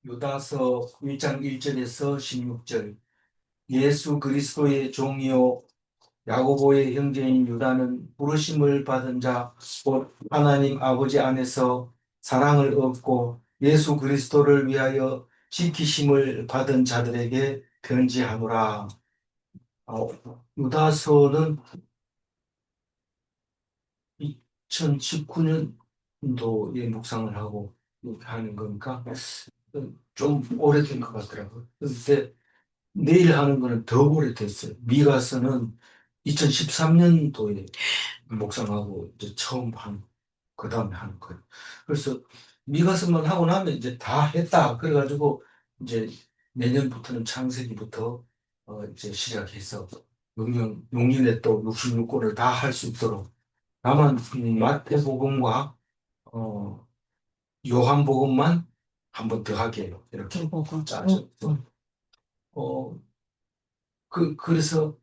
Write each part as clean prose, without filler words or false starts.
유다서 1장 1절에서 16절. 예수 그리스도의 종이요 야고보의 형제인 유다는 부르심을 받은 자 곧 하나님 아버지 안에서 사랑을 얻고 예수 그리스도를 위하여 지키심을 받은 자들에게 편지하노라. 어, 유다서는 2019년도에 묵상을 하고 이렇게 하는 거니까 좀 오래된 것 같더라고요. 근데 내일 하는 거는 더 오래됐어요. 미가서는 2013년도에 묵상하고 이제 처음 그 다음에 하는 거예요. 그래서 미가서만 하고 나면 이제 다 했다. 그래가지고 이제 내년부터는 창세기부터 이제 시작해서 용년에 또 66권을 다 할 수 있도록 다만 마태복음과 어, 요한복음만 한 번 더 하게 이렇게 짜죠. 어, 그래서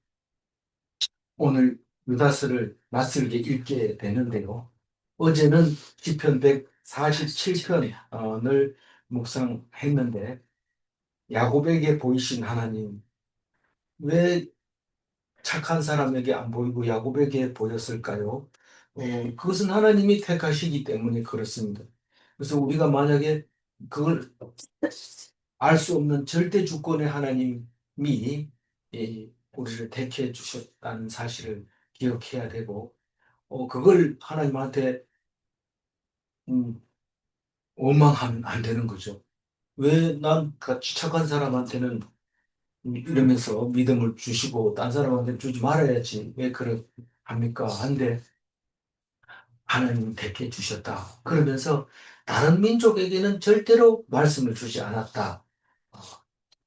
오늘 유다서를 낯설게 읽게 되는데요. 어제는 시편 147편을 묵상했는데 야곱에게 보이신 하나님, 왜 착한 사람에게 안 보이고 야곱에게 보였을까요? 그것은 하나님이 택하시기 때문에 그렇습니다. 그래서 우리가 만약에 그걸 알 수 없는 절대 주권의 하나님이 우리를 택해 주셨다는 사실을 기억해야 되고, 그걸 하나님한테 음, 원망하면 안 되는 거죠. 왜 난 같이 착한 사람한테는 이러면서 믿음을 주시고 딴 사람한테 주지 말아야지 왜 그렇게 합니까? 한데 하나님 택해 주셨다. 그러면서 다른 민족에게는 절대로 말씀을 주지 않았다. 어,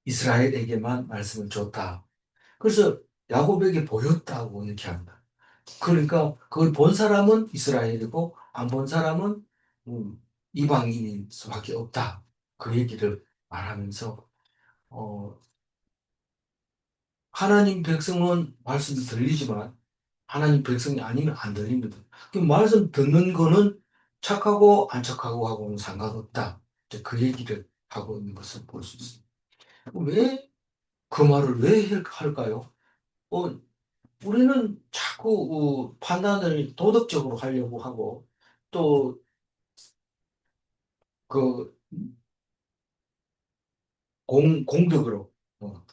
이스라엘에게만 말씀을 줬다. 그래서 야곱에게 보였다고 이렇게 합니다. 그러니까 그걸 본 사람은 이스라엘이고 안 본 사람은 이방인일 수밖에 없다. 그 얘기를 말하면서 어, 하나님 백성은 말씀이 들리지만 하나님 백성이 아니면 안 들립니다. 그 말씀 듣는 거는 착하고 안 착하고 하고는 상관없다. 이제 그 얘기를 하고 있는 것을 볼 수 있습니다. 왜 그 말을 왜 할까요? 어, 우리는 자꾸 판단을 도덕적으로 하려고 하고 또 그 공덕으로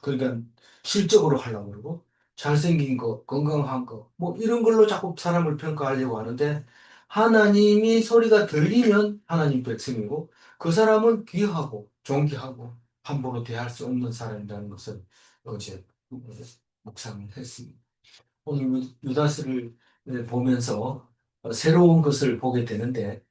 그러니까 실적으로 하려고 그러고 잘생긴 거, 건강한 거, 뭐 이런 걸로 자꾸 사람을 평가하려고 하는데 하나님이 소리가 들리면 하나님 백성이고 그 사람은 귀하고 존귀하고 함부로 대할 수 없는 사람이라는 것을 어제 묵상을 했습니다. 오늘 유다스를 보면서 새로운 것을 보게 되는데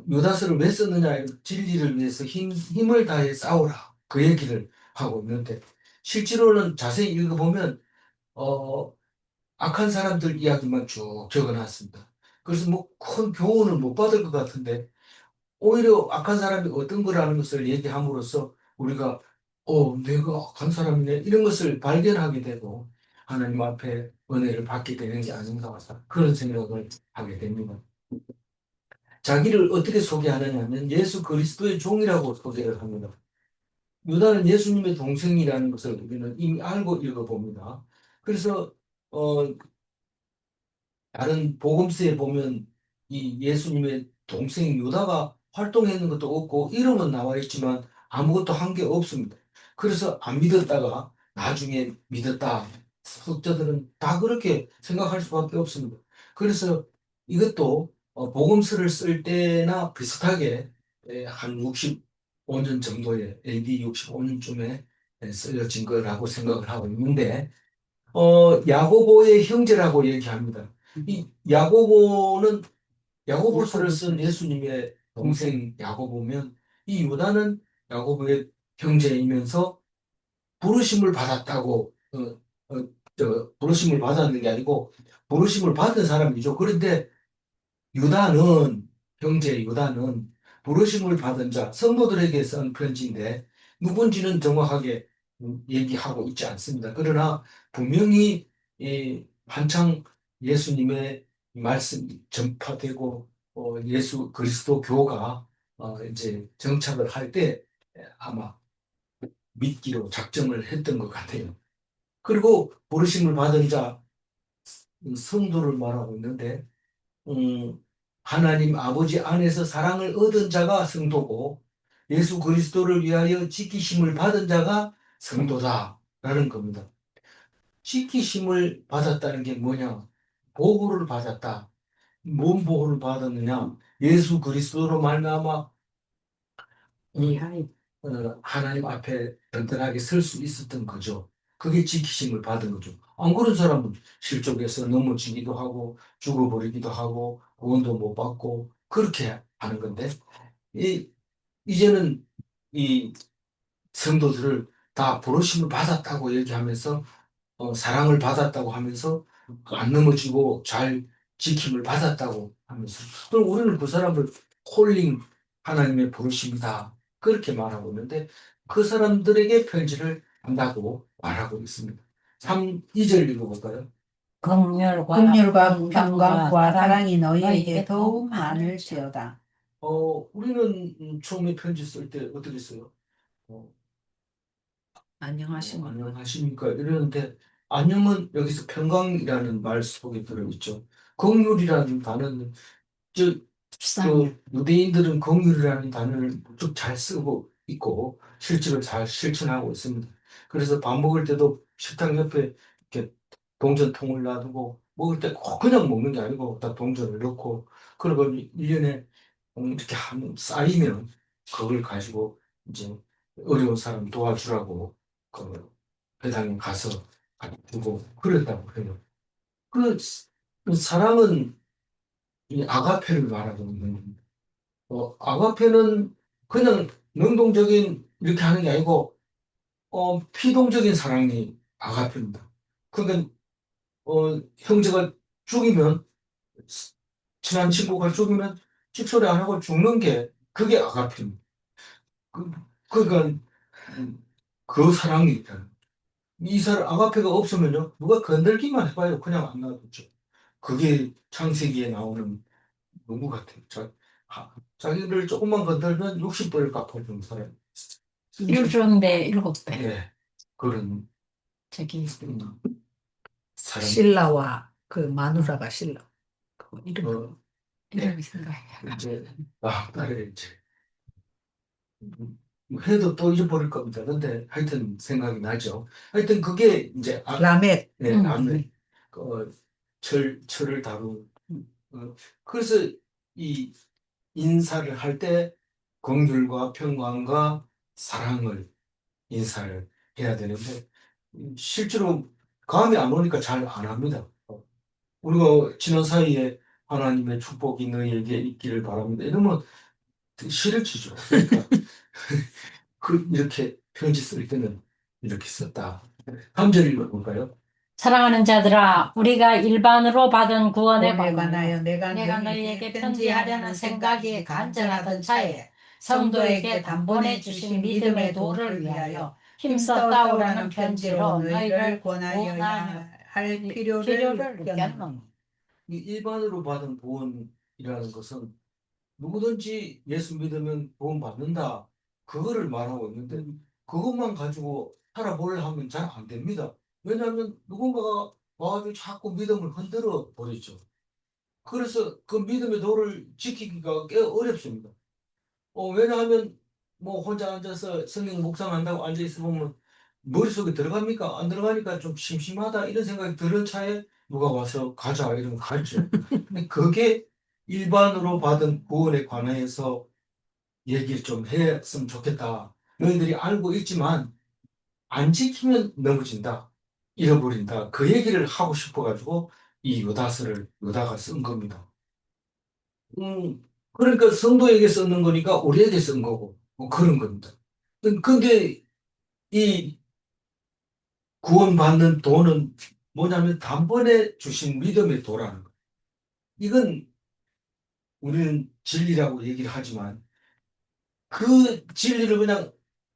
유다스를 왜 썼느냐, 진리를 위해서 힘을 다해 싸우라. 그 얘기를 하고 있는데, 실제로는 자세히 읽어보면, 어, 악한 사람들 이야기만 쭉 적어놨습니다. 그래서 뭐 큰 교훈을 못 받을 것 같은데, 오히려 악한 사람이 어떤 거라는 것을 얘기함으로써 우리가, 내가 악한 사람이네. 이런 것을 발견하게 되고, 하나님 앞에 은혜를 받게 되는 게 아닌가, 그런 생각을 하게 됩니다. 자기를 어떻게 소개하느냐면 예수 그리스도의 종이라고 소개를 합니다. 유다는 예수님의 동생이라는 것을 우리는 이미 알고 읽어봅니다. 그래서 어, 다른 복음서에 보면 이 예수님의 동생 유다가 활동했는 것도 없고 이름은 나와 있지만 아무것도 한 게 없습니다. 그래서 안 믿었다가 나중에 믿었다. 학자들은 다 그렇게 생각할 수밖에 없습니다. 그래서 이것도 복음서를 쓸 때나 비슷하게 한 65년 정도에 AD 65년쯤에 쓰여진 거라고 생각을 하고 있는데 야고보의 형제라고 얘기합니다. 이 야고보서를 쓴 예수님의 동생 야고보면 이 유다는 야고보의 형제이면서 부르심을 받았다고 부르심을 받았는 게 아니고 부르심을 받은 사람이죠. 그런데 유다는 형제 유다는 부르심을 받은 자 성도들에게 쓴 편지인데 누군지는 정확하게 얘기하고 있지 않습니다. 그러나 분명히 한창 예수님의 말씀이 전파되고 예수 그리스도 교가 이제 정착을 할 때 아마 믿기로 작정을 했던 것 같아요. 그리고 부르심을 받은 자, 성도를 말하고 있는데, 음, 하나님 아버지 안에서 사랑을 얻은 자가 성도고, 예수 그리스도를 위하여 지키심을 받은 자가 성도다라는 겁니다. 지키심을 받았다는 게 뭐냐? 보호를 받았다. 뭔 보호를 받았느냐? 예수 그리스도로 말미암아 하나님 앞에 든든하게 설 수 있었던 거죠. 그게 지키심을 받은 거죠. 안 그런 사람은 실족해서 넘어지기도 하고 죽어버리기도 하고 구원도 못 받고 그렇게 하는 건데 이, 이제는 이 성도들을 다 부르심을 받았다고 얘기하면서 사랑을 받았다고 하면서 안 넘어지고 잘 지킴을 받았다고 하면서 그럼 우리는 그 사람을 콜링 하나님의 부르심이다 그렇게 말하고 있는데 그 사람들에게 편지를 한다고 말하고 있습니다. 2절 읽어볼까요? 긍휼과 평강과 사랑이 너희에게 더욱 많을지어다. 우리는 처음에 편지 쓸 때 어떻게 써요? 어, 안녕하십니까. 안녕하십니까? 이러는데, 안녕은 여기서 평강이라는 말 속에 들어있죠. 긍휼이라는 단어는, 즉, 유대인들은 긍휼이라는 단어를 쭉 잘 쓰고 있고, 실제로 잘 실천하고 있습니다. 그래서 밥 먹을 때도 식탁 옆에 이렇게 동전통을 놔두고, 먹을 때 꼭 그냥 먹는 게 아니고, 다 동전을 넣고, 그리고 1년에 이렇게 한 쌓이면, 그걸 가지고 이제 어려운 사람 도와주라고 그 회당에 가서 두고 그랬다고 해요. 그, 그 사랑은 이 아가페를 말하고 있는 겁니다. 아가페는 그냥 능동적인 이렇게 하는 게 아니고 피동적인 사랑이 아가페입니다. 그러니까 형제가 죽이면 친한 친구가 죽이면 찍소리 안 하고 죽는 게 그게 아가페입니다. 그, 그러니까 그 사랑이 있다. 이 사람 아가페가 없으면요 누가 건들기만 해봐요 그냥 안 놔두죠. 그게 창세기에 나오는 농구 같아요. 자기를 조금만 건들면 60벌을 갚아주는 사람. 일주일에 7배. 네, 그런 저기 사람. 신라와 그 마누라가 신라. 그 이름이 생각해. 이제 그래 이제 해도 또 잊어버릴 겁니다. 근데 하여튼 생각이 나죠. 하여튼 그게 이제 라멧. 네, 라멧. 철을 다룬. 그래서 이 인사를 할 때 긍휼과 평강과 사랑을 인사를 해야 되는데 실제로 감이 안 오니까 잘 안 합니다. 우리가 지난 사이에 하나님의 축복이 너희에게 있기를 바랍니다. 이러면 되게 싫어지죠. 그러니까 이렇게 편지 쓸 때는 이렇게 썼다. 다음 절 읽어볼까요? 사랑하는 자들아, 우리가 일반으로 받은 구원에 구원에 관하여 관하여 내가 너희에게 편지하려는 생각이 간절하던 차에 성도에게 단번에 주신 믿음의 도를 위하여 힘써 따오라는 편지로 너희를 권하여야 할 필요를 느꼈노니. 느꼈노니. 이 일반으로 받은 구원이라는 것은 누구든지 예수 믿으면 구원 받는다. 그거를 말하고 있는데 그것만 가지고 살아보려 하면 잘 안 됩니다. 왜냐하면 누군가가 와가지고 자꾸 믿음을 흔들어 버리죠. 그래서 그 믿음의 도를 지키기가 꽤 어렵습니다. 왜냐하면 뭐 혼자 앉아서 성경 묵상한다고 앉아 있으면 머릿속에 들어갑니까? 안 들어가니까 좀 심심하다 이런 생각이 드는 차에 누가 와서 가자 이러면 가죠. 근데 그게 일반으로 받은 구원에 관해서 얘기를 좀 했으면 좋겠다. 너희들이 알고 있지만 안 지키면 넘어진다. 잃어버린다. 그 얘기를 하고 싶어가지고 이 유다가 쓴 겁니다. 그러니까 성도에게 쓰는 거니까 우리에게 쓴 거고, 뭐 그런 겁니다. 근데 이 구원받는 도는 뭐냐면 단번에 주신 믿음의 도라는 거예요. 이건 우리는 진리라고 얘기를 하지만 그 진리를 그냥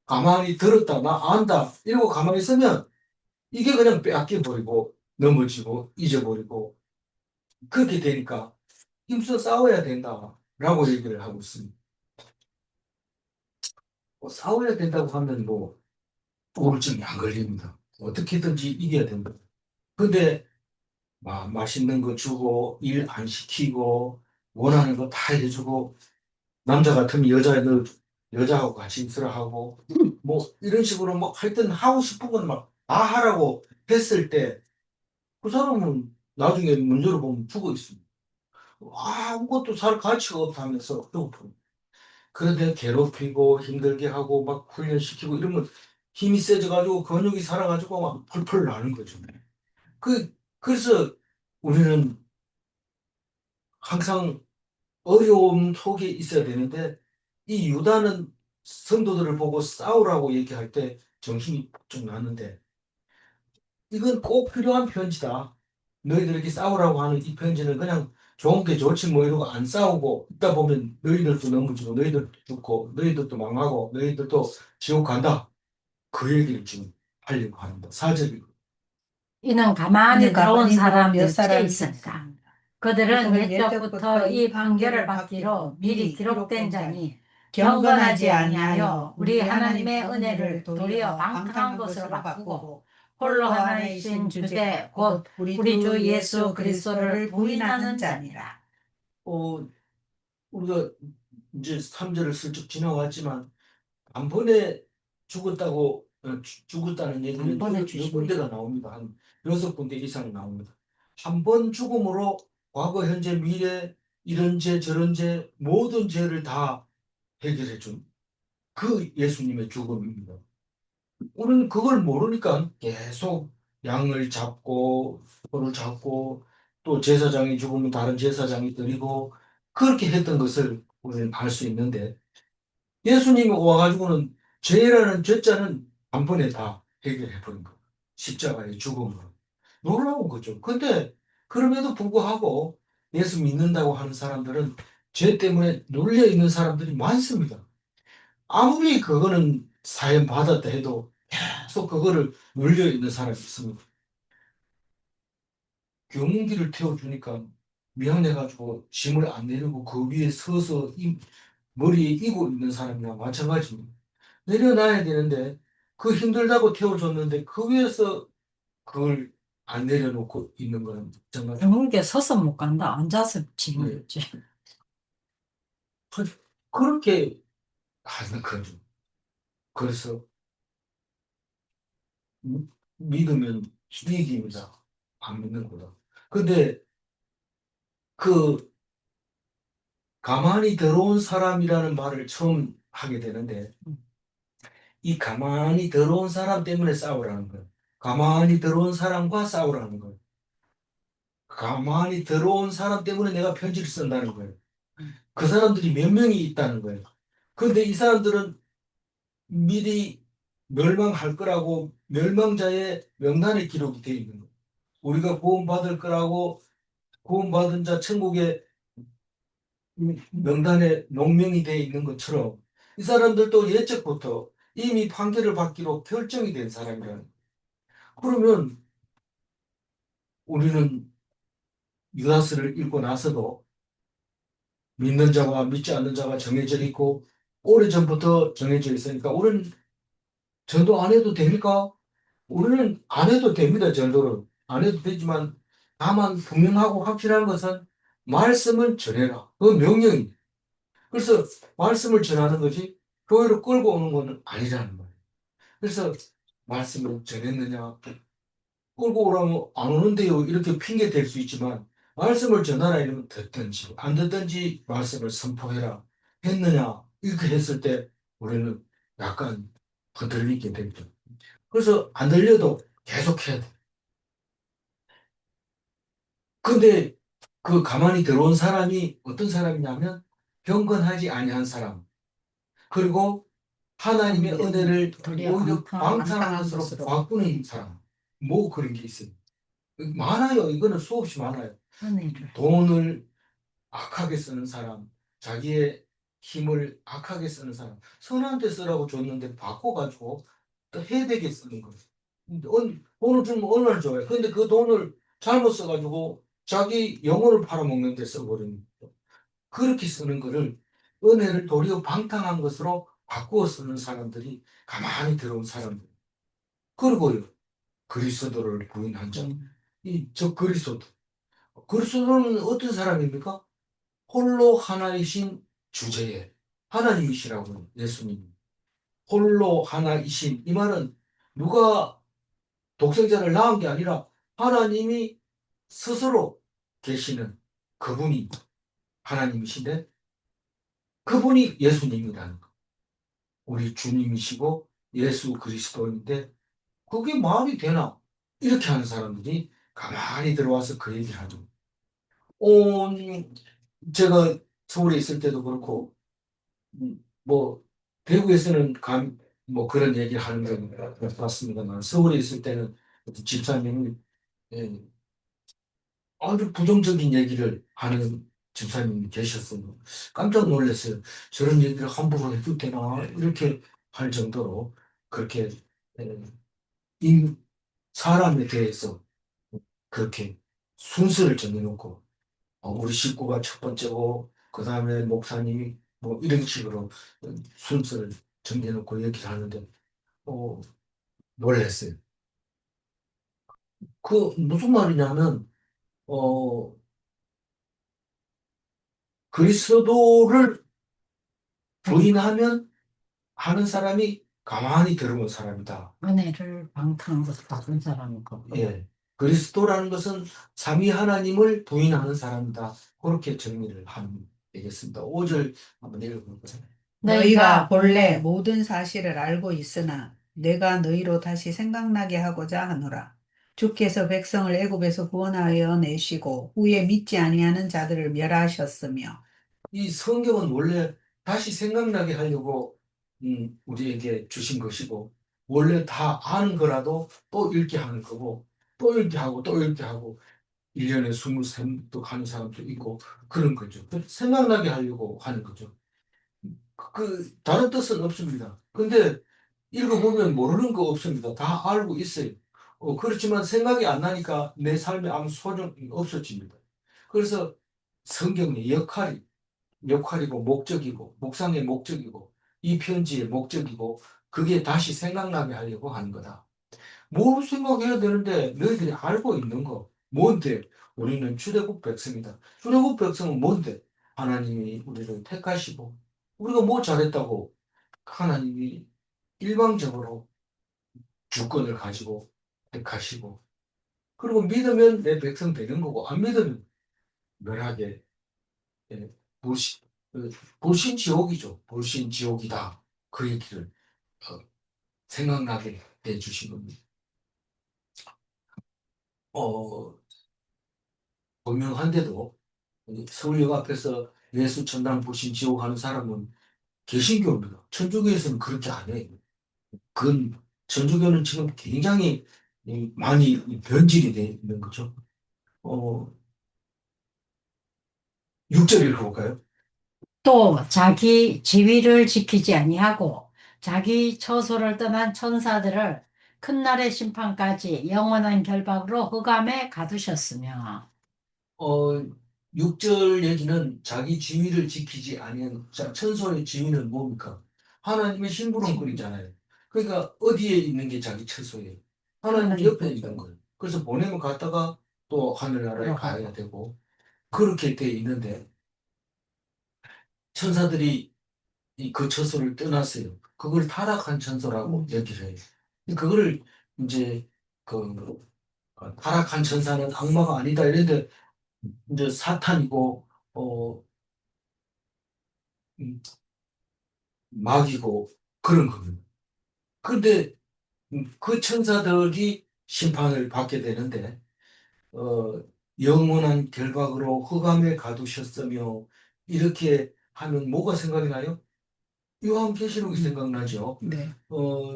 가만히 들었다, 나 안다, 이러고 가만히 있으면 이게 그냥 빼앗겨버리고 넘어지고 잊어버리고 그렇게 되니까 힘써 싸워야 된다라고 얘기를 하고 있습니다. 싸워야 된다고 하면 뭐 우울증이 안 걸립니다. 어떻게든지 이겨야 된다. 근데 맛있는 거 주고 일 안 시키고 원하는 거 다 해주고 남자 같으면 여자하고 같이 있으라 하고 뭐 이런 식으로 뭐 하여튼 하고 싶은 건 막 다 하라고 했을 때 그 사람은 나중에 문 열어보면 죽어 있습니다. 아무것도 살 가치가 없다면서 배고프고. 그런데 괴롭히고 힘들게 하고 막 훈련시키고 이러면 힘이 세져가지고 근육이 살아가지고 막 펄펄 나는 거죠. 그래서 우리는 항상 어려움 속에 있어야 되는데 이 유다는 성도들을 보고 싸우라고 얘기할 때 정신이 좀 나는데 이건 꼭 필요한 편지다. 너희들에게 싸우라고 하는 이 편지는 그냥 좋은 게 좋지 뭐 이러고 안 싸우고 있다 보면 너희들도 넘어지고 너희들도 죽고 너희들도 망하고 너희들도 지옥 간다. 그 얘기를 지금 하려고 합니다. 사절이. 이는 가만히 들어온 사람 몇 사람이 있습니다. 있습니다. 그들은 옛적부터 이 판결을 받기로 미리 기록된 자니 경건하지 아니하여 우리 하나님의 은혜를 도리어 방탕한 것으로 바꾸고 홀로 하나이신 주제 곧 우리 주 예수 그리스도를 부인하는 자니라. 어, 우리가 이제 3절을 슬쩍 지나왔지만 단번에 죽었다고 죽었다는 얘기는 단번에 몇 주시고 군데가 나옵니다. 한 6군데 이상 나옵니다. 한 번 죽음으로 과거, 현재, 미래 이런 죄 저런 죄 모든 죄를 다 해결해 준 그 예수님의 죽음입니다. 우리는 그걸 모르니까 계속 양을 잡고 소를 잡고 또 제사장이 죽으면 다른 제사장이 드리고 그렇게 했던 것을 우리는 알 수 있는데 예수님이 와가지고는 죄라는 죄자는 한 번에 다 해결해 버린 거. 십자가의 죽음으로. 놀라운 거죠. 근데 그럼에도 불구하고 예수 믿는다고 하는 사람들은 죄 때문에 눌려 있는 사람들이 많습니다. 아무리 그거는 사형 받았다 해도 계속 그거를 눌려 있는 사람이 있습니다. 경운기를 태워주니까 미안해가지고 짐을 안 내리고 그 위에 서서 머리에 이고 있는 사람이랑 마찬가지입니다. 내려놔야 되는데 그 힘들다고 태워줬는데 그 위에서 그걸 안 내려놓고 있는 거는 정말 드물게 서서 못 간다. 앉아서 네. 지금지. 그렇게 하는 거죠. 그래서 믿으면 이익입니다. 안 믿는 거다. 근데 그 가만히 들어온 사람이라는 말을 처음 하게 되는데 이 가만히 들어온 사람 때문에 싸우라는 거예요. 가만히 들어온 사람과 싸우라는 거예요. 가만히 들어온 사람 때문에 내가 편지를 쓴다는 거예요. 그 사람들이 몇 명이 있다는 거예요. 그런데 이 사람들은 미리 멸망할 거라고 멸망자의 명단에 기록이 되어 있는 거예요. 우리가 구원받을 거라고 구원받은 자 천국의 명단에 농명이 되어 있는 것처럼 이 사람들도 예적부터 이미 판결을 받기로 결정이 된 사람이라는 거예요. 그러면 우리는 유다서를 읽고 나서도 믿는 자와 믿지 않는 자가 정해져 있고 오래전부터 정해져 있으니까 우리는 전도 안 해도 됩니까? 우리는 안 해도 됩니다. 전도를. 안 해도 되지만 다만 분명하고 확실한 것은 말씀을 전해라. 그 명령입니다. 그래서 말씀을 전하는 거지 교회로 끌고 오는 것은 아니라는 거예요. 그래서 말씀을 전했느냐 끌고 오라면 안 오는데요. 이렇게 핑계 댈 수 있지만 말씀을 전하라 이러면 듣든지 안 듣든지 말씀을 선포해라 했느냐 이렇게 했을 때 우리는 약간 흔들리게 됩니다. 그래서 안 들려도 계속 해야 돼. 근데 그 가만히 들어온 사람이 어떤 사람이냐면 경건하지 아니한 사람 그리고 하나님의 은혜를 도리어 오히려 방탕한 방탕한 것으로 것으로 바꾸는 사람 뭐 그런 게 있어요. 많아요. 이거는 수없이 많아요. 은혜를. 돈을 악하게 쓰는 사람, 자기의 힘을 악하게 쓰는 사람, 선한 데 쓰라고 줬는데 바꿔가지고 또 해되게 쓰는 거예요. 돈을 주면 얼마나 좋아요. 근데 그 돈을 잘못 써가지고 자기 영혼을 팔아먹는 데 써버리는 거예요. 그렇게 쓰는 거를 은혜를 도리어 방탕한 것으로 바꾸어 쓰는 사람들이 가만히 들어온 사람들. 그리고요, 그리스도를 부인한 자. 저 그리스도. 그리스도는 어떤 사람입니까? 홀로 하나이신 주제에 하나님이시라고 예수님. 홀로 하나이신. 이 말은 누가 독생자를 낳은 게 아니라 하나님이 스스로 계시는 그분이 하나님이신데 그분이 예수님이라는 거. 우리 주님이시고 예수 그리스도인데 그게 말이 되나? 이렇게 하는 사람들이 가만히 들어와서 그 얘기를 하죠. 제가 서울에 있을 때도 그렇고, 뭐, 대구에서는 뭐 그런 얘기를 하는 건 봤습니다만, 서울에 있을 때는 어떤 집사님이 예, 아주 부정적인 얘기를 하는 집사님이 계셨어요. 깜짝 놀랐어요. 저런 얘기를 함부로 해도 되나? 이렇게 할 정도로 그렇게 예, 사람에 대해서 그렇게 순서를 정해놓고 우리 식구가 첫 번째고 그 다음에 목사님이 뭐 이런 식으로 순서를 정해놓고 얘기를 하는데 어, 놀랐어요. 그 무슨 말이냐면 어, 그리스도를 부인하면 하는 사람이 가만히 들어온 사람이다. 은혜를 방탕한 것을 받은 사람이고. 예. 그리스도라는 것은 삼위 하나님을 부인하는 사람이다. 그렇게 정리를 하면 되겠습니다. 5절 한번 읽어볼까요? 너희가 본래 모든 사실을 알고 있으나 내가 너희로 다시 생각나게 하고자 하노라. 주께서 백성을 애굽에서 구원하여 내시고 후에 믿지 아니하는 자들을 멸하셨으며. 이 성경은 원래 다시 생각나게 하려고 우리에게 주신 것이고 원래 다 아는 거라도 또 읽게 하는 거고 또 읽게 하고 또 읽게 하고 1년에 23도 하는 사람도 있고 그런 거죠. 생각나게 하려고 하는 거죠. 다른 뜻은 없습니다. 근데 읽어보면 모르는 거 없습니다. 다 알고 있어요. 그렇지만 생각이 안 나니까 내 삶에 아무 소용이 없어집니다. 그래서 성경의 역할이고 목적이고 묵상의 목적이고 이 편지의 목적이고 그게 다시 생각나게 하려고 하는 거다. 뭘 생각해야 되는데 너희들이 알고 있는 거 뭔데? 우리는 출애굽 백성이다. 출애굽 백성은 뭔데? 하나님이 우리를 택하시고 우리가 뭐 잘했다고 하나님이 일방적으로 주권을 가지고 택하시고 그리고 믿으면 내 백성 되는 거고 안 믿으면 멸하게 예, 불신, 불신지옥이죠. 불신지옥이다. 그 얘기를 어, 생각나게 해주신 겁니다. 어, 분명한데도 서울역 앞에서 예수 천당 불신지옥 하는 사람은 개신교입니다. 천주교에서는 그렇게 안 해요. 그건 천주교는 지금 굉장히 많이 변질이 되어 있는 거죠. 어, 6절 읽어볼까요? 또 자기 지위를 지키지 아니하고 자기 처소를 떠난 천사들을 큰 날의 심판까지 영원한 결박으로 흑암에 가두셨으며. 어, 6절 얘기는 자기 지위를 지키지 아니한 천소의 지위는 뭡니까? 하나님의 심부름꾼이잖아요. 그러니까 어디에 있는 게 자기 처소예요? 하나님 옆에 있는 거예요. 그래서 보내면 갔다가 또 하늘나라에 가야 되고 그렇게 돼 있는데 천사들이 그 처소를 떠났어요. 그걸 타락한 천소라고 얘기를 해요. 그거를 이제 그 타락한 천사는 악마가 아니다 이런데 이제 사탄이고 음, 막이고 그런 겁니다. 그런데 그 천사들이 심판을 받게 되는데 어, 영원한 결박으로 흑암에 가두셨으며 이렇게 하면 뭐가 생각이 나요? 요한계시록이 생각나죠. 네. 어,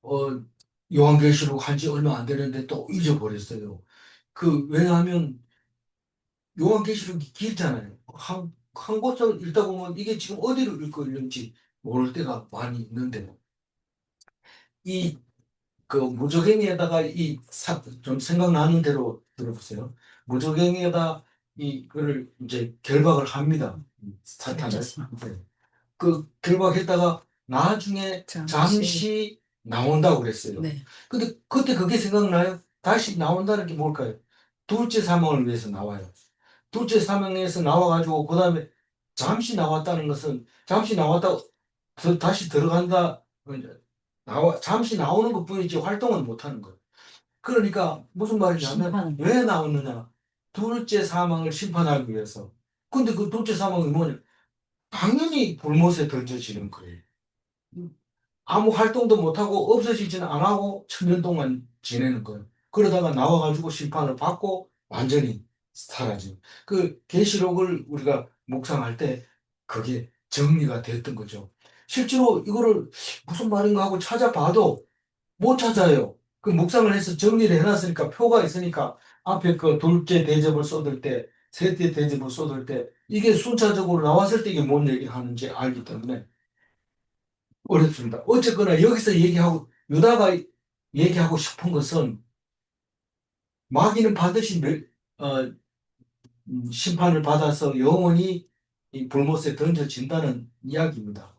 어, 요한계시록 한지 얼마 안 되는데 또 잊어버렸어요. 왜냐하면 요한계시록이 길잖아요. 한 곳을 읽다 보면 이게 지금 어디로 읽고 있는지 모를 때가 많이 있는데 이 무적행에다가 좀 생각나는 대로 들어보세요. 무적행에다 이거를 이제 결박을 합니다. 사탄을. 그렇죠. 네. 그 결박했다가 나중에 잠시. 잠시 나온다고 그랬어요. 네. 근데 그때 그게 생각나요? 다시 나온다는 게 뭘까요? 둘째 사망을 위해서 나와요. 둘째 사망에서 나와가지고 그 다음에 잠시 나왔다는 것은 잠시 나왔다 다시 들어간다 잠시 나오는 것뿐이지 활동은 못하는 거예요. 그러니까 무슨 말이냐면 심판을. 왜 나오느냐? 둘째 사망을 심판하기 위해서. 근데 그 둘째 사망이 뭐냐? 당연히 불못에 던져지는 거예요. 아무 활동도 못하고 없어지지는 안 하고 천년 동안 지내는 거예요. 그러다가 나와가지고 심판을 받고 완전히 사라지는. 그 계시록을 우리가 묵상할 때 그게 정리가 됐던 거죠. 실제로 이거를 무슨 말인가 하고 찾아봐도 못 찾아요. 그 묵상을 해서 정리를 해놨으니까 표가 있으니까 앞에 그 둘째 대접을 쏟을 때, 셋째 대접을 쏟을 때 이게 순차적으로 나왔을 때 이게 뭔 얘기를 하는지 알기 때문에 어렵습니다. 어쨌거나 여기서 얘기하고 유다가 얘기하고 싶은 것은 마귀는 반드시 심판을 받아서 영원히 이 불못에 던져진다는 이야기입니다.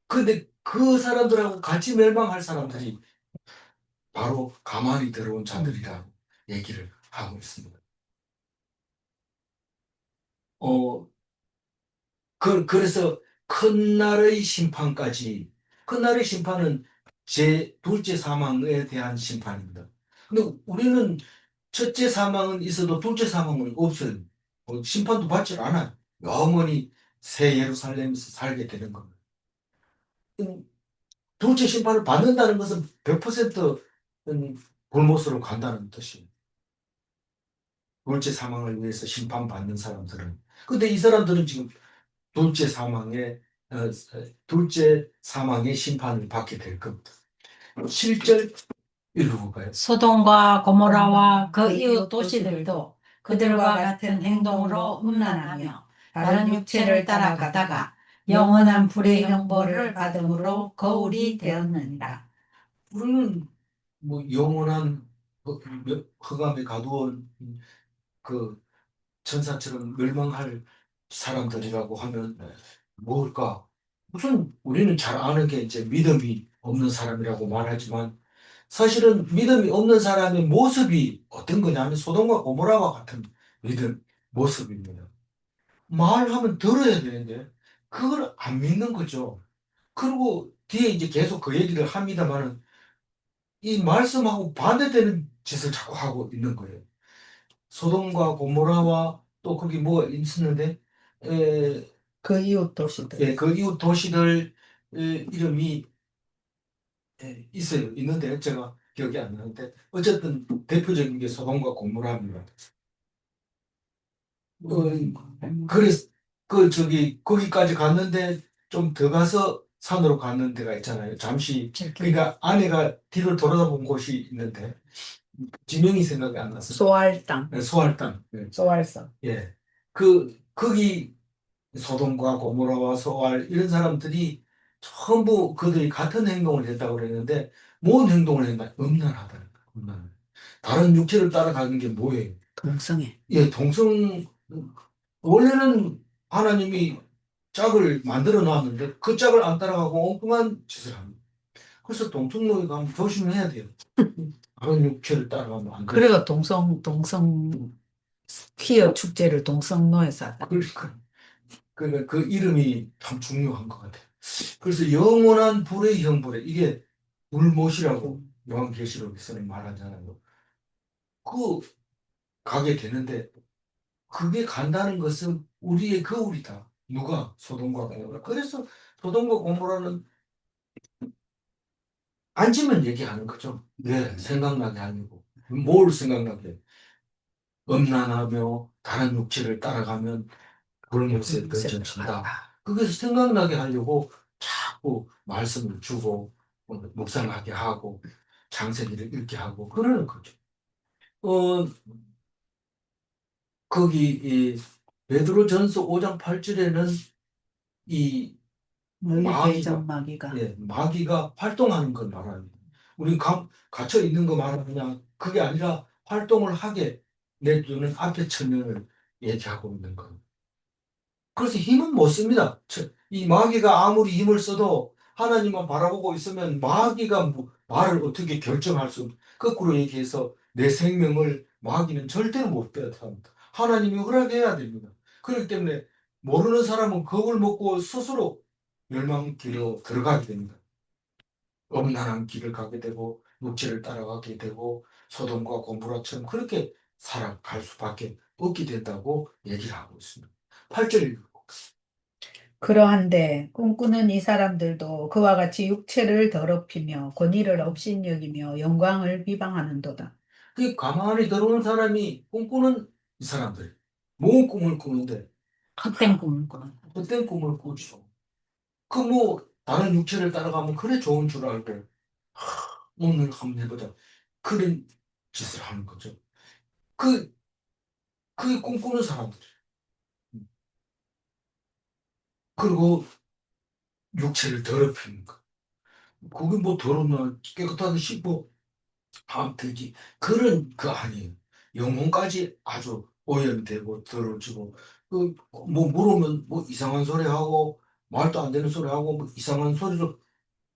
근데 그 사람들하고 같이 멸망할 사람들이 바로 가만히 들어온 자들이라고 얘기를 하고 있습니다. 어, 그래서 큰 날의 심판까지, 큰 날의 심판은 제 둘째 사망에 대한 심판입니다. 근데 우리는 첫째 사망은 있어도 둘째 사망은 없어요. 심판도 받지 않아요. 영원히 새 예루살렘에서 살게 되는 겁니다. 둘째 심판을 받는다는 것은 100% 불못으로 간다는 뜻이에요. 둘째 사망을 위해서 심판받는 사람들은. 근데 이 사람들은 지금 둘째 사망의 둘째 사망의 심판을 받게 될 겁니다. 7절 읽어볼까요? 소돔과 고모라와 그 이웃 도시들도 그들과 같은 행동으로 음란하며 다른 육체를 따라가다가 영원한 불의 형벌을 받음으로 거울이 되었느니라. 우리는 뭐 영원한 흑암에 가두온 그 천사처럼 멸망할 사람들이라고 하면 뭘까? 우선 우리는 잘 아는 게 이제 믿음이 없는 사람이라고 말하지만 사실은 믿음이 없는 사람의 모습이 어떤 거냐면 소돔과 고모라와 같은 모습입니다. 말하면 들어야 되는데 그걸 안 믿는 거죠. 그리고 뒤에 이제 계속 그 얘기를 합니다만은 이 말씀하고 반대되는 짓을 자꾸 하고 있는 거예요. 소돔과 고모라와 또 거기 뭐가 있었는데 에, 그 이웃 도시들. 예, 그 이웃 도시들 이름이 있는데 제가 기억이 안 나는데 어쨌든 대표적인 게 소돔과 고모라입니다. 그래서 거기까지 갔는데 좀 더 가서 산으로 가는 데가 있잖아요. 잠시 그러니까 아내가 뒤를 돌아다본 곳이 있는데 지명이 생각이 안 났어요. 소알 땅. 소할 땅. 소알성. 예. 거기 소돔과 고모라와 소알 이런 사람들이 전부 그들이 같은 행동을 했다고 그랬는데 뭔 행동을 했나? 음란하다는 거예요. 음란. 다른 육체를 따라가는 게 뭐예요? 동성애. 예, 원래는 하나님이 짝을 만들어 놨는데 그 짝을 안 따라가고 엉뚱한 짓을 합니다. 그래서 동성노예가 한번 조심해야 돼요. 다른 육체를 따라가면 안 돼요. 그래가 동성 퀴어 축제를 동성노에서 하다. 그러니까 그 이름이 참 중요한 것 같아요. 그래서 영원한 불의 형벌에 이게 불못이라고 요한계시록에서는 말하잖아요. 그 가게 되는데 그게 간다는 것은 우리의 거울이다. 누가? 소돔과 고모라. 그래서 소돔과 고모라는 앉으면 얘기하는 거죠. 왜? 생각나게 하려고. 뭘 생각나게? 음란하며 다른 육체를 따라가면 불못에 던져진다. 그것을 생각나게 하려고 자꾸 말씀을 주고 묵상하게 하고 창세기를 읽게 하고 그러는 거죠. 어, 거기 이 베드로전서 5장 8절에는 이 대전 마귀가 마귀가. 마귀가 활동하는 걸 말합니다. 우리 갇혀 있는 거 말하냐? 그게 아니라 활동을 하게 내두는 앞에 천년을 얘기하고 있는 겁니다. 그래서 힘은 못 씁니다. 이 마귀가 아무리 힘을 써도 하나님만 바라보고 있으면 마귀가 말을 어떻게 결정할 수 없. 거꾸로 얘기해서 내 생명을 마귀는 절대로 못 빼앗아갑니다. 하나님이 허락해야 됩니다. 그렇기 때문에 모르는 사람은 겁을 먹고 스스로 멸망길로 들어가게 됩니다. 음란한 길을 가게 되고 육체를 따라가게 되고 소돔과 고모라처럼 그렇게 살아갈 수밖에 없게 된다고 얘기를 하고 있습니다. 8절. 그러한데 꿈꾸는 이 사람들도 그와 같이 육체를 더럽히며 권위를 업신여기며 영광을 비방하는도다. 그 가만히 들어오는 사람이 꿈꾸는 이 사람들. 뭔 꿈을 꾸는데, 헛된 꿈을 꾸는. 그땐 꿈을 꾸죠. 그 뭐, 다른 육체를 따라가면 그래 좋은 줄 알고, 오늘 한번 해보자. 그런 짓을 하는 거죠. 그, 그게 꿈꾸는 사람들. 그리고 육체를 더럽히는 거. 그게 뭐 더러우면 깨끗하게 씻고 하면 되지. 그런 거 아니에요. 영혼까지 아주 오염되고 더러워지고, 뭐 물으면 뭐 이상한 소리 하고, 말도 안 되는 소리 하고, 뭐 이상한 소리로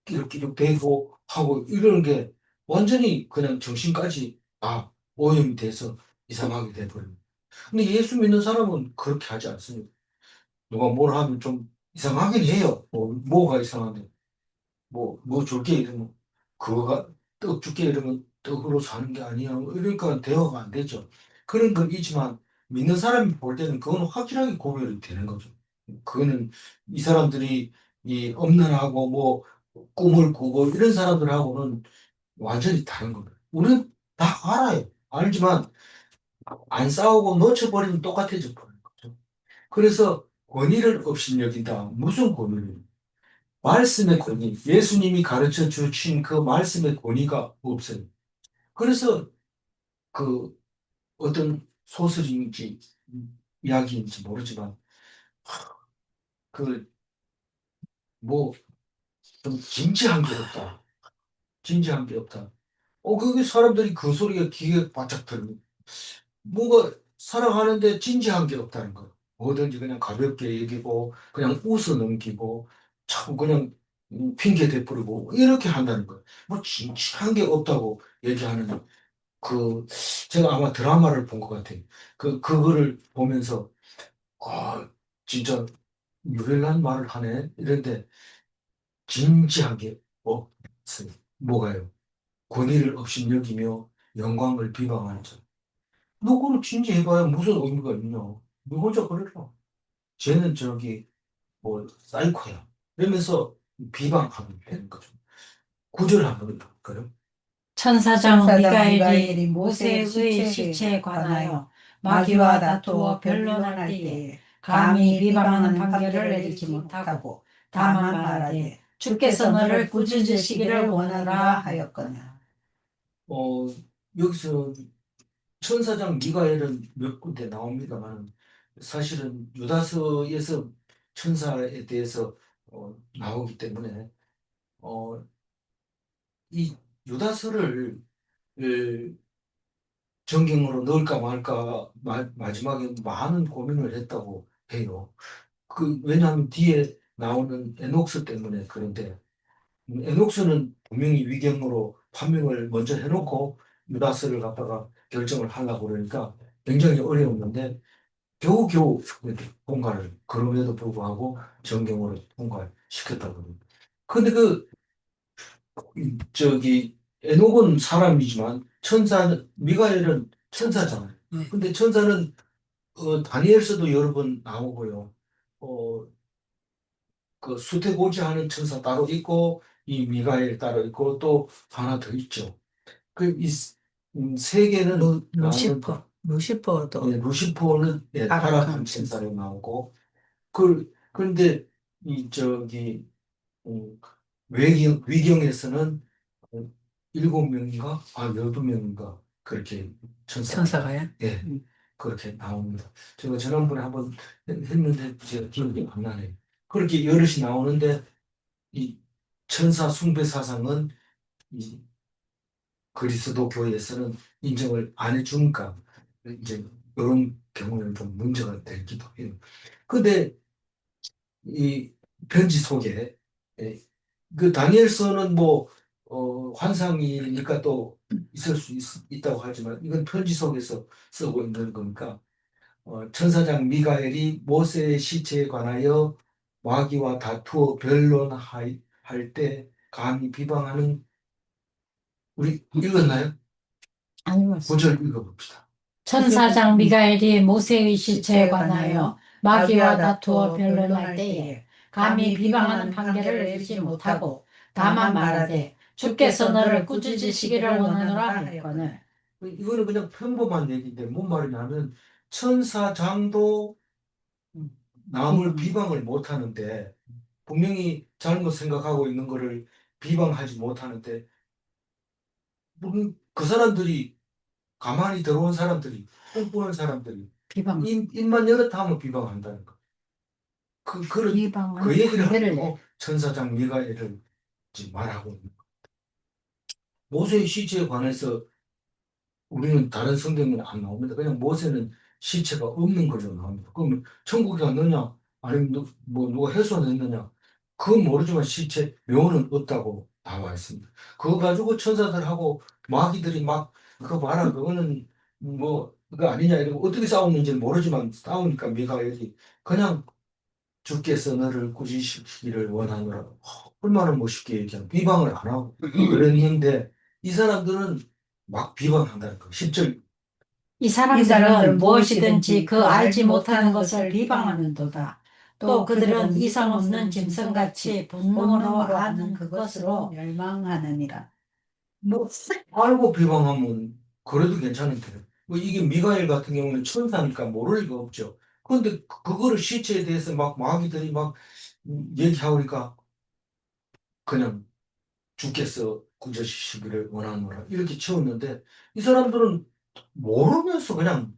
끼룩끼룩 대고 하고, 이러는 게 완전히 그냥 정신까지 다 오염이 돼서 이상하게 돼버립니다. 근데 예수 믿는 사람은 그렇게 하지 않습니다. 누가 뭘 하면 좀 이상하긴 해요. 뭐가 이상한데. 뭐 줄게 이러면 그거가 떡 줄게 이러면 떡으로 사는 게 아니야. 이러니까 대화가 안 되죠. 그런 건 있지만 믿는 사람이 볼 때는 그건 확실하게 구별이 되는 거죠. 그거는 이 사람들이 이 엄란하고 뭐 꿈을 꾸고 이런 사람들하고는 완전히 다른 겁니다. 우리는 다 알아요. 알지만 안 싸우고 놓쳐버리면 똑같아져 버리는 거죠. 그래서 권위를 업신여긴다. 무슨 권위를? 말씀의 권위, 예수님이 가르쳐 주신 그 말씀의 권위가 없어요. 그래서 그 어떤 소설인지 이야기인지 모르지만 그 뭐 좀 진지한 게 없다. 진지한 게 없다. 그게 사람들이 그 소리가 귀에 바짝 들는 뭐가 살아가는데 진지한 게 없다는 거예요. 뭐든지 그냥 가볍게 얘기고 그냥 웃어 넘기고 자꾸 그냥 핑계 대뿌리고 이렇게 한다는 거예요. 뭐 진지한 게 없다고 얘기하는 그 제가 아마 드라마를 본 것 같아요. 그거를 보면서 아 진짜 유별난 말을 하네 이런데 진지한 게 없어요. 뭐가요? 권위를 업신여기며 영광을 비방하는 자. 너그를 진지해봐야 무슨 의미가 있냐? 너 혼자 그래라. 쟤는 저기 뭐 사이코야. 이러면서 비방하면 되는 거죠. 구절 한번 볼까요? 천사장 천사장 미가엘이 미가엘이 모세의 모세의 시체에 시체에 관하여 마귀와 마귀와 다투어 다투어 변론할 변론할 때에 때에 감히 감히 비방하는 비방하는 판결을 판결을 내리지 내리지 못하고 못하고 다만 다만 말하되 말하되 주께서 주께서 너를 너를 꾸짖으시기를 꾸짖으시기를 원하노라 원하노라 하였거늘. 하였거늘. 어, 여기서 천사장 미가엘은 몇 군데 나옵니다만 사실은 유다서에서 천사에 대해서 나오기 때문에 어, 이 유다서를 정경으로 넣을까 말까 마지막에 많은 고민을 했다고 해요. 왜냐하면 뒤에 나오는 에녹스 때문에 그런데 에녹스는 분명히 위경으로 판명을 먼저 해놓고 유다스를 갖다가 결정을 하려고 그러니까 굉장히 어려웠는데 겨우겨우 통과를 그럼에도 불구하고 정경으로 통과시켰다고 합니다. 근데 저기 에녹은 사람이지만 미가엘은 천사잖아요. 근데 천사는 다니엘서도 여러 번 나오고요. 어, 수태고지하는 천사 따로 있고 이 미가엘 따로 있고 또 하나 더 있죠. 이 세 개는 나오는데 루시퍼도 예, 루시퍼는 예, 타락한 천사로 나오고 그런데 이 저기 위경에서는 7명인가 12명인가 그렇게 천사가요? 예 그렇게 나옵니다. 제가 지난번에 한번 했는데 제가 기억이 안 나네요. 그렇게 여럿이 나오는데 이 천사 숭배 사상은 이 그리스도 교회에서는 인정을 안 해주니까 이제 이런 경우에는 좀 문제가 되기도 해요. 근데 이 편지 속에 예, 그 다니엘서는 뭐 환상이니까 또 있을 수 있다고 하지만 이건 편지 속에서 쓰고 있는 거니까 천사장 미가엘이 모세의 시체에 관하여 마귀와 다투어 변론할 때 감히 비방하는 우리 읽었나요? 아니면 9절 읽어봅시다. 천사장 미가엘이 모세의 시체에 시체에 관하여 관하여 마귀와 다투어 변론할 때에 감히 비방하는 판결을 내리지 못하고 다만 말하되 주께서 너를 꾸짖으시기를 원하노라 하였거늘. 이거는 그냥 평범한 얘기인데 뭔 말이냐면 천사장도 남을 비방을 못하는데 분명히 잘못 생각하고 있는 거를 비방하지 못하는데 그 사람들이 가만히 들어온 사람들이 꿈꾸는 사람들이 비방, 입만 열었다 하면 비방한다는 거. 그런 그 비방하는 얘기를 판결을 내. 하고 천사장 미가엘을 지금 말하고 있는 거예요. 모세의 시체에 관해서 우리는 다른 성경에는 안 나옵니다. 그냥 모세는 시체가 없는 걸로 나옵니다. 그러면 천국에 갔느냐, 아니면 뭐 누가 훼손했느냐, 그건 모르지만 시체 묘는 없다고 나와 있습니다. 그거 가지고 천사들하고 마귀들이 막 그거 봐라, 그거는 뭐 그거 아니냐 이러고 어떻게 싸웠는지는 모르지만 싸우니까 미가엘이 그냥 주께서 너를 꾸짖으시기를 원하노라. 얼마나 멋있게 얘기하는 비방을 안 하고 그런 얘기인데 이 사람들은 막 비방한다는 거. 10절 이 사람들은 무엇이든지 그 알지 못하는 것을 비방하는도다. 또 그들은 이성 없는 짐승같이 본능으로 아는 그것으로 멸망하느니라. 뭐 알고 비방하면 그래도 괜찮은데 뭐 이게 미가엘 같은 경우는 천사니까 모를 리가 없죠. 그런데 그거를 시체에 대해서 막 마귀들이 막 얘기하니까 그냥 주께서 구제시키기를 원하노라 이렇게 채웠는데 이 사람들은 모르면서 그냥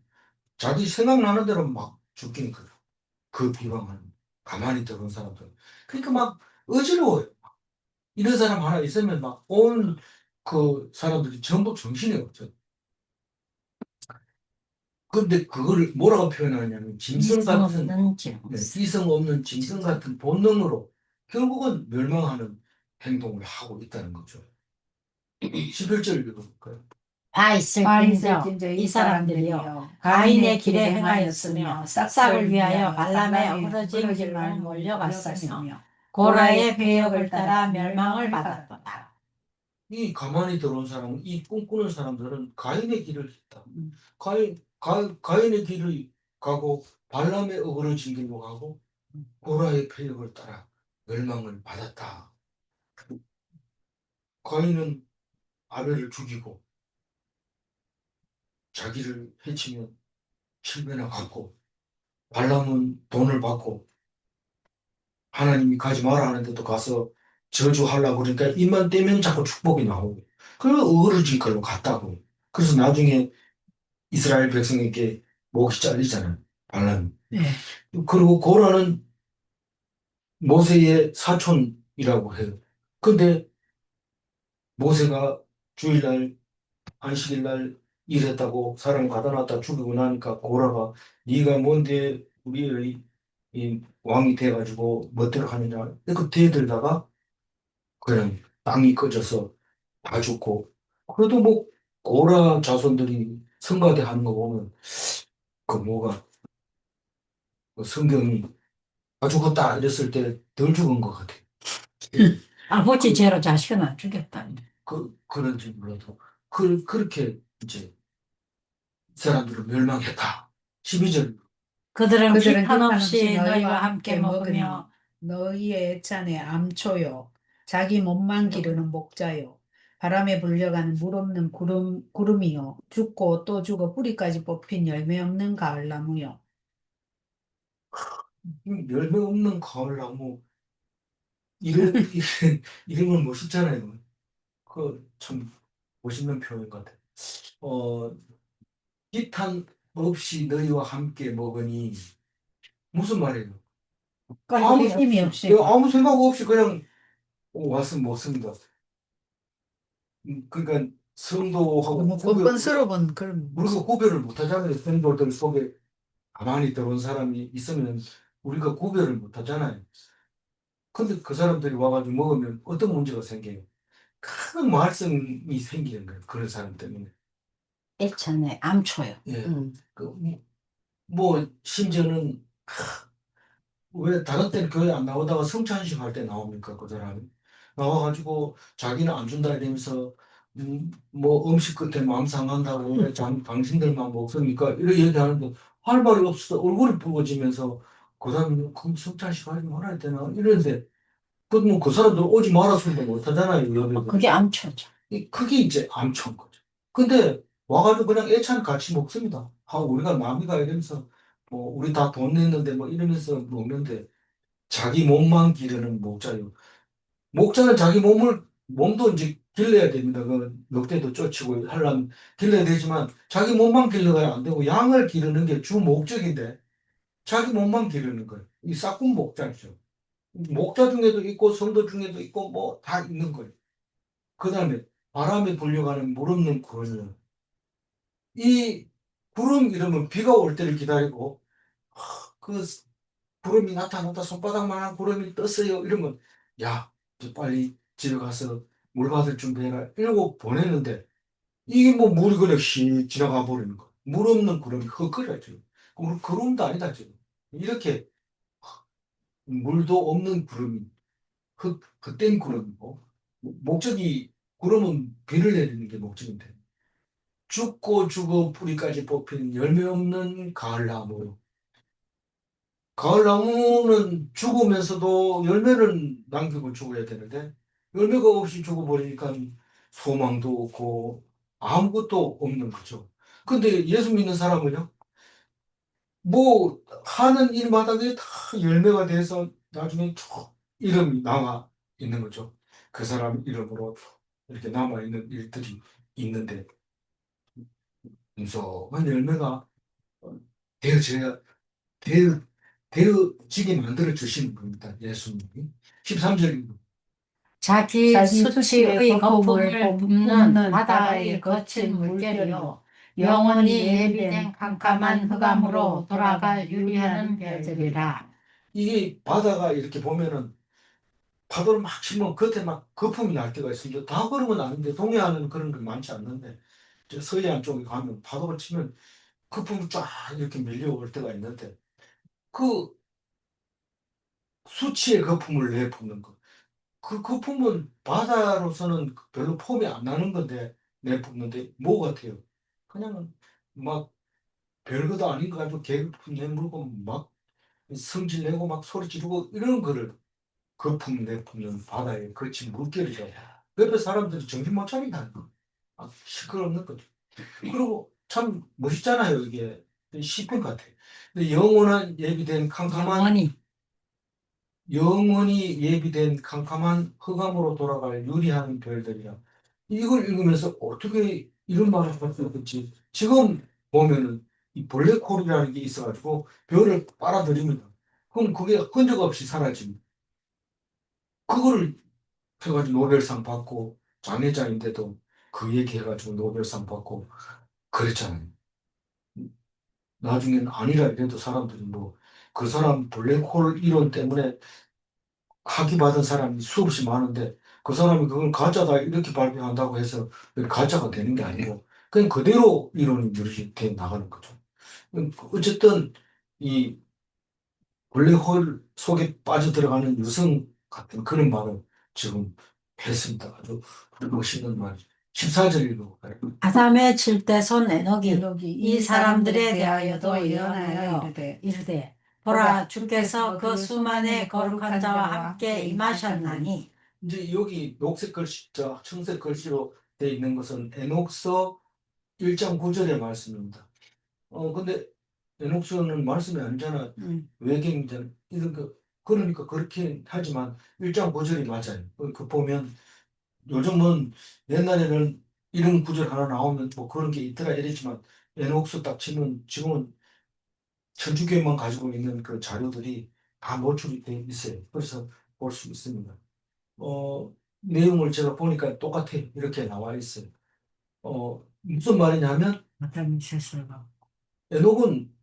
자기 생각나는 대로 막 죽기는 거예요. 그 비방하는 가만히 들은 사람들. 그러니까 막 어지러워요. 이런 사람 하나 있으면 막 온 그 사람들이 전부 정신이 없죠. 근데 그거를 뭐라고 표현하냐면 짐승 이성 같은 없는 짐승. 이성 없는 짐승 같은 본능으로 결국은 멸망하는 행동을 하고 있다는 거죠. 11절 읽어볼까요? 다 있을진저 이 사람들이여 가인의 길에 행하였으며 싹싹을 위하여 발람의 어그러진 길로 몰려갔으며 고라의 배역을 따라 멸망을 받았도다. 이 가만히 들어온 사람, 이 꿈꾸는 사람들은 가인의 길을 했다. 가인의 길을 가고 발람의 어그러진 길로 가고 고라의 패역을 따라 멸망을 받았다. 가인은 아벨을 죽이고 자기를 해치면 십배나 갚고 발람은 돈을 받고 하나님이 가지 마라 하는데도 가서 저주하려고 그러니까 입만 떼면 자꾸 축복이 나오고 그래서 어그러진 걸로 갔다고. 그래서 나중에 이스라엘 백성에게 목이 잘리잖아요. 발람이. 네. 그리고 고라는 모세의 사촌이라고 해요. 근데 모세가 주일날 안식일날 일했다고 사람 가다 놨다 죽이고 나니까 고라가 네가 뭔데 우리의 이 왕이 돼가지고 멋대로 하느냐 이렇게 대들다가 그냥 땅이 꺼져서 다 죽고 그래도 뭐 고라 자손들이 성가대 하는 거 보면 그 뭐가 그 성경이 아 죽었다 이랬을 때 덜 죽은 것 같아요. 아버지 죄로 자식은 안 죽였다. 그런지 몰라도 그렇게 이제 사람들은 멸망했다. 12절 그들은 그들은 비판 없이 너희와 함께 먹으며 너희의 애찬에 암초요 자기 몸만 기르는 목자요 바람에 불려가는 물 없는 구름이요 죽고 또 죽어 뿌리까지 뽑힌 열매 없는 가을나무요. 열매 없는 가을나무 이름은 멋있잖아요. 그 참 멋있는 표현 같아. 어, 기탄 없이 너희와 함께 먹으니 무슨 말이에요? 힘이 없이 아무 생각 없이 그냥 와서 먹습니다. 그러니까 성도하고 너무 뻔뻔스러운 그런 우리가 구별을 못하잖아요. 성도들 속에 가만히 들어온 사람이 있으면 우리가 구별을 못하잖아요. 근데 그 사람들이 와가지고 먹으면 어떤 문제가 생겨요? 큰 말썽이 생기는 거예요. 그런 사람 때문에. 애천에 암초요. 예. 음. 그, 심지어는, 왜 다른 때는 교회 안 나오다가 성찬식 할 때 나옵니까? 그 사람이. 나와가지고 자기는 안 준다 이러면서, 뭐 음식 끝에 마음 상한다고 왜 당신들만 먹습니까? 이렇게 얘기하는데 할 말이 없어. 얼굴이 붉어지면서 그 사람이 그럼 성찬식 하지 말아야 되나? 이러는데, 그 사람들 오지 말았으니까 못하잖아요. 여배우들. 그게 암초죠. 그게 이제 암초인 거죠. 근데 와가지고 그냥 애찬 같이 먹습니다. 우리가 남이가 이러면서 뭐 우리 다 돈 냈는데 뭐 이러면서 먹는데 자기 몸만 기르는 목자요. 목자는 자기 몸도 이제 길러야 됩니다. 그 늑대도 쫓고 하려면 길러야 되지만 자기 몸만 길러야 안 되고 양을 기르는 게 주 목적인데 자기 몸만 기르는 거예요. 이 싹군 목자죠. 목자 중에도 있고 성도 중에도 있고 뭐 다 있는 거예요. 그 다음에 바람에 불려가는 물 없는 구름이요. 이 구름 이름은 비가 올 때를 기다리고 그 구름이 나타났다 손바닥만한 구름이 떴어요 이러면 야 이제 빨리 집에 가서 물 받을 준비해라 이러고 보내는데 이게 뭐 물이 그냥 휙 지나가 버리는 거. 물 없는 구름이 흙거려 지금. 그럼 구름도 아니다 지금. 이렇게 물도 없는 구름이 헛된 구름이고 목적이 구름은 비를 내리는 게 목적인데 죽고 죽어 뿌리까지 뽑힌 열매 없는 가을나무. 가을나무는 죽으면서도 열매는 남기고 죽어야 되는데 열매가 없이 죽어버리니까 소망도 없고 아무것도 없는 거죠. 근데 예수 믿는 사람은요, 뭐 하는 일마다 그게 다 열매가 돼서 나중에 쭉 이름이 남아 있는 거죠. 그 사람 이름으로 이렇게 남아 있는 일들이 있는데 무서운 열매가 되어져야 되어, 되어지게 만들어 주시는 겁니다. 예수님이. 13절입니다. 자기 자기 수치의 수치의 거품을 거품을 뿜는 뿜는 바다의 거친 물결이요 영원히 예비된 캄캄한 흑암으로 돌아갈 유리하는 별들이라. 이게 바다가 이렇게 보면은 파도를 막 치면 겉에 막 거품이 날 때가 있습니다. 다 그런 건 아닌데 동해안은 그런 게 많지 않는데 저 서해안 쪽에 가면 파도가 치면 거품이 쫙 이렇게 밀려올 때가 있는데 그 수치의 거품을 내뿜는 거. 그 거품은 바다로서는 별로 폼이 안 나는 건데 내뿜는데 뭐 같아요? 그냥 막 별것도 아닌 거 가지고 개그품 내물고 막 성질 내고 막 소리 지르고 이런 거를 거품 내뿜는 바다에 거친 물결이죠. 옆에 사람들이 정신 못 차린다는 거. 시끄럽는 거죠. 그리고 참 멋있잖아요, 이게. 시편 같아. 근데 영원히 예비된 캄캄한 흑암으로 돌아갈 유리한 별들이라. 이걸 읽으면서 어떻게 이런 말을 할 수 있겠지? 지금 보면은 이 블랙홀이라는 게 있어가지고 별을 빨아들입니다. 그럼 그게 흔적 없이 사라집니다. 그거를 해가지고 노벨상 받고 장애자인데도 그 얘기해가지고 노벨상 받고 그랬잖아요. 나중에는 아니라 이래도 사람들이 뭐 그 사람 블랙홀 이론 때문에 학위 받은 사람이 수없이 많은데 그 사람이 그걸 가짜다 이렇게 발표한다고 해서 그게 가짜가 되는 게 아니고 그냥 그대로 이론이 누락돼 나가는 거죠. 어쨌든 이 블랙홀 속에 빠져들어가는 유성 같은 그런 말을 지금 했습니다. 아주 멋있는 말. 14절 읽어볼까요? 아담의 칠대손 에녹이 에녹이 이 사람들에 대하여도 예언하여 이르되 보라 주께서 그 수만의 거룩한 자와 함께 임하셨나니. 이제 여기 녹색 글씨, 청색 글씨로 되어 있는 것은 에녹서 1장 9절의 말씀입니다. 근데 에녹서는 말씀이 아니잖아. 외계인잖아. 그러니까 그렇게 하지만 1장 9절이 맞아요. 그 보면 요즘은 옛날에는 이런 구절 하나 나오면 뭐 그런 게 있더라 이랬지만 에녹서 딱 치면 지금은 천주교만 가지고 있는 그 자료들이 다 노출이 돼 있어요. 그래서 볼 수 있습니다. 내용을 제가 보니까 똑같아 이렇게 나와 있어요. 무슨 말이냐면 아담이 셋을 갖고. 에녹은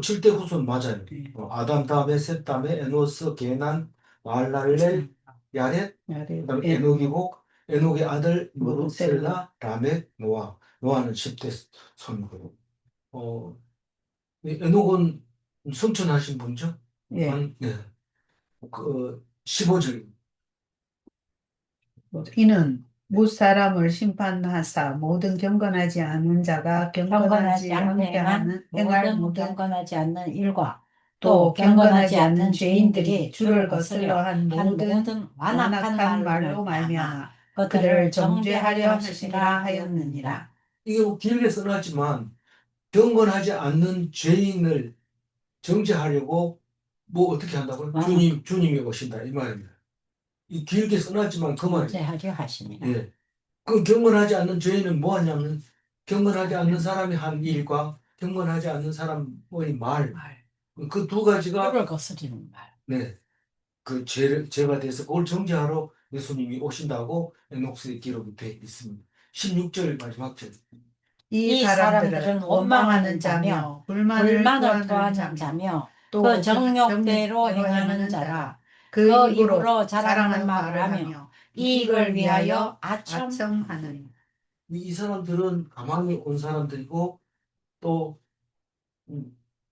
7대 후손 맞아요. 네. 아담 다음에 셋 다음에 에노스, 게난, 말랄렐, 야렛, 야레, 그다음에 에, 에녹이고 에녹의 아들 무르셀라. 무르셀라, 라멕, 노아. 노아는 10대 손이고. 에녹은 성천하신 분죠? 예. 네. 15절. 이는 무사람을 심판하사 모든 경건하지 않은 자가 경건하지 않게 하는 행할 모든 경건하지 않는 일과 또 경건하지 않는 죄인들이 주를 거슬러 한 모든 완악한 완악한 말로 말미암아 그들을 정죄하려 하시니라 하였느니라. 이게 뭐 길게 써놨지만 경건하지 않는 죄인을 정죄하려고 뭐 어떻게 한다고요? 완악. 주님이 오신다 이 말입니다. 이 길게 써놨지만 그 말이에요. 정죄하려 하시니라. 예. 그 경건하지 않는 죄인은 뭐 하냐면 경건하지 않는 사람이 한 일과 경건하지 않는 사람의 말, 그 두 가지가 주를 거스리는 말. 네, 그 죄가 돼서 그걸 정죄하러 예수님이 오신다고 에녹스의 기록이 되어 있습니다. 16절 마지막 절. 이 사람들은 원망하는 자며 불만을 토하는 자며 자며 또 그 정욕대로 행하는 자라. 그 입으로 입으로 자랑하는 자랑하는 말을 말을 하며 하며 이익을 위하여 아첨하는. 이 사람들은 가만히 온 사람들이고 또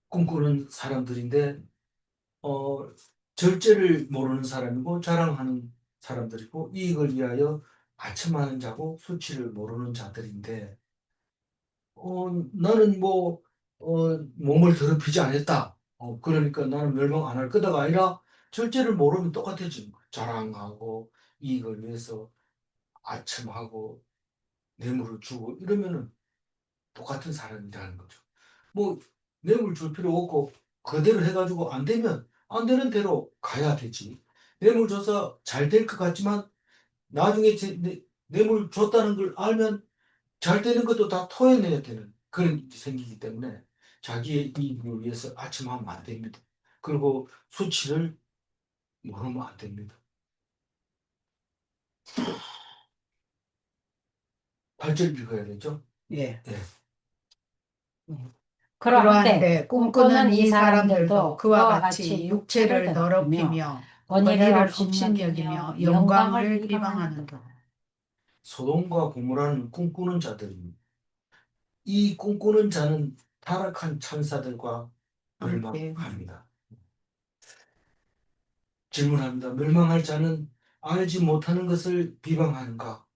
꿈꾸는 사람들인데 어, 절제를 모르는 사람이고 자랑하는 사람들이고 이익을 위하여 아첨하는 자고 수치를 모르는 자들인데 나는 뭐 몸을 더럽히지 않았다. 그러니까 나는 멸망 안 할 거다가 아니라 절제를 모르면 똑같아지는 거야. 자랑하고 이익을 위해서 아첨하고 뇌물을 주고 이러면은 똑같은 사람이라는 거죠. 뭐 뇌물 줄 필요 없고 그대로 해가지고 안 되면 안 되는 대로 가야 되지. 뇌물 줘서 잘 될 것 같지만 나중에 뇌물 줬다는 걸 알면 잘 되는 것도 다 토해내야 되는 그런 일이 생기기 때문에 자기의 이익을 위해서 아첨하면 안 됩니다. 그리고 수치를 모르면 안 됩니다. 8절 읽어야 되죠? 예. 예. 그러한데 꿈꾸는 이 사람들도 그와 같이 육체를 더럽히며 권위를 업신여기며 영광을 비방하는도다. 소돔과 고모라는 꿈꾸는 자들입니다. 이 꿈꾸는 자는 타락한 천사들과 멸망합니다. 질문합니다. 멸망할 자는 알지 못하는 것을 비방하는가?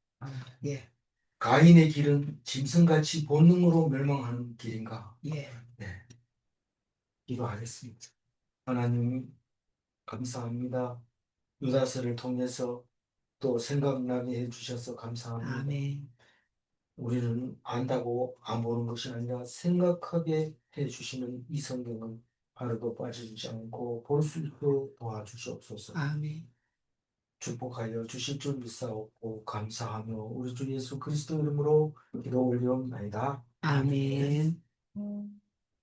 예. 가인의 길은 짐승같이 본능으로 멸망하는 길인가? 예. 네, 기도하겠습니다. 하나님 감사합니다. 유다서를 통해서 또 생각나게 해주셔서 감사합니다. 아멘. 우리는 안다고 안 보는 것이 아니라 생각하게 해주시는 이 성경은 하루도 빠지지 않고 볼 수 있도록 도와주시옵소서. 아멘. 축복하여 주실 줄 믿사옵고 감사하며 우리 주 예수 그리스도 이름으로 기도 올리옵나이다. 아멘.